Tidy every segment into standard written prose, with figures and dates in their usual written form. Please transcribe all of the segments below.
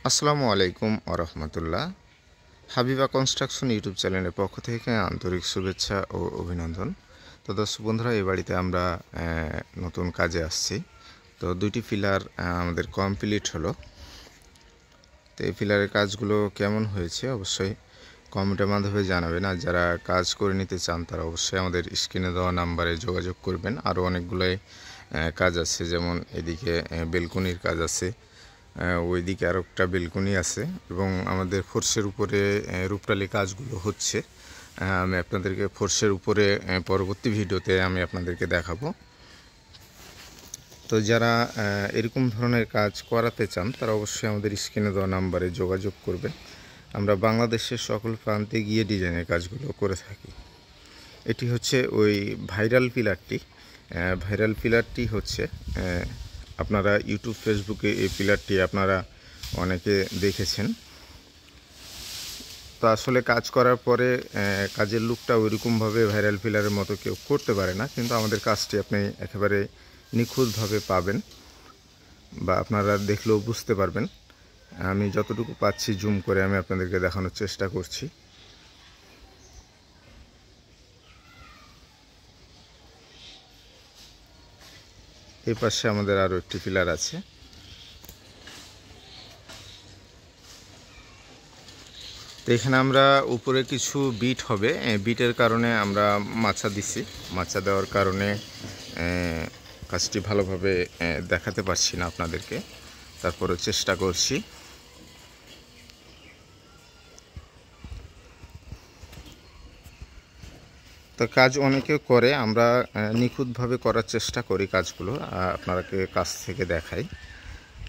আসসালামু আলাইকুম আরহামতুল্লাহ। Habiba construction YouTube চ্যানেলের পক্ষ থেকে আন্তরিক শুভেচ্ছা ও অভিনন্দন। তো দর্শক বন্ধুরা, এই বাড়িতে আমরা নতুন কাজে আসছি। তো দুইটি পিলার আমাদের কমপ্লিট হলো। তো এই পিলারের কাজগুলো কেমন হয়েছে অবশ্যই কমেন্টের মাধ্যমে জানাবেন। আর যারা কাজ করে নিতে চান তারা অবশ্যই আমাদের স্ক্রিনে দেওয়া নাম্বারে যোগাযোগ করবেন। আরও অনেকগুলোই কাজ আছে, যেমন এদিকে বেলকনির কাজ আছে, ওইদিকে আর একটা বেলকনি আছে, এবং আমাদের ফোর্সের উপরে রূপটালি কাজগুলো হচ্ছে। আমি আপনাদেরকে ফোর্সের উপরে পরবর্তী ভিডিওতে আমি আপনাদেরকে দেখাবো। তো যারা এরকম ধরনের কাজ করাতে চান তারা অবশ্যই আমাদের স্ক্রিনে দেওয়া নাম্বারে যোগাযোগ করবেন। আমরা বাংলাদেশের সকল প্রান্তে গিয়ে ডিজাইনের কাজগুলো করে থাকি। এটি হচ্ছে ওই ভাইরাল পিলারটি হচ্ছে আপনারা ইউটিউব ফেসবুকে এই পিলারটি আপনারা অনেকে দেখেছেন। তো আসলে কাজ করার পরে কাজের লুকটা ওইরকমভাবে ভাইরাল পিলারের মতো কেউ করতে পারে না, কিন্তু আমাদের কাজটি আপনি একেবারে নিখুঁতভাবে পাবেন, বা আপনারা দেখলেও বুঝতে পারবেন। আমি যতটুকু পাচ্ছি জুম করে আমি আপনাদেরকে দেখানোর চেষ্টা করছি। এই পাশে আমাদের আরও একটি পিলার আছে। তো এখানে আমরা উপরে কিছু বিট হবে, বিটের কারণে আমরা মাচা দিছি। মাচা দেওয়ার কারণে কাজটি ভালোভাবে দেখাতে পারছি না আপনাদেরকে, তারপরে চেষ্টা করছি। তো কাজ অনেকে করে, আমরা নিখুঁতভাবে করার চেষ্টা করি কাজগুলো, আপনাদেরকে কাছ থেকে দেখাই।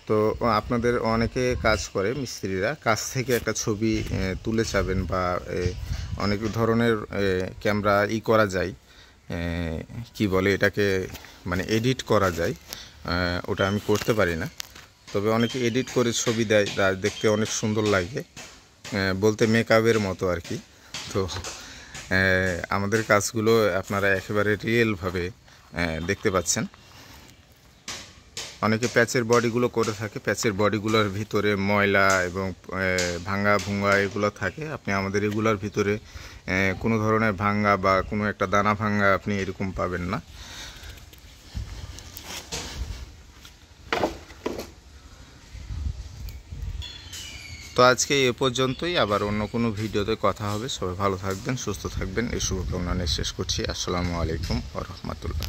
তো আপনাদের অনেকে কাজ করে, মিস্ত্রিরা কাছ থেকে একটা ছবি তুলে চাবেন, বা অনেক ধরনের ক্যামেরা করা যায়, কি বলে এটাকে, মানে এডিট করা যায়। ওটা আমি করতে পারি না, তবে অনেকে এডিট করে ছবি দেয়, দেখতে অনেক সুন্দর লাগে, বলতে মেকআপের মতো আর কি। তো আমাদের কাজগুলো আপনারা একেবারে রিয়েলভাবে দেখতে পাচ্ছেন। অনেকে প্যাচের বডিগুলো করে থাকে, প্যাচের বডিগুলোর ভিতরে ময়লা এবং ভাঙ্গা ভুঙ্গা এগুলো থাকে। আপনি আমাদের এগুলোর ভিতরে কোনো ধরনের ভাঙ্গা বা কোনো একটা দানা ভাঙ্গা আপনি এরকম পাবেন না। তো আজকে এ পর্যন্তই, আবার অন্য কোনো ভিডিওতে কথা হবে। সবাই ভালো থাকবেন, সুস্থ থাকবেন, এই শুভকামনা নিয়ে শেষ করছি। আসসালামু আলাইকুম ওয়া রাহমাতুল্লাহ।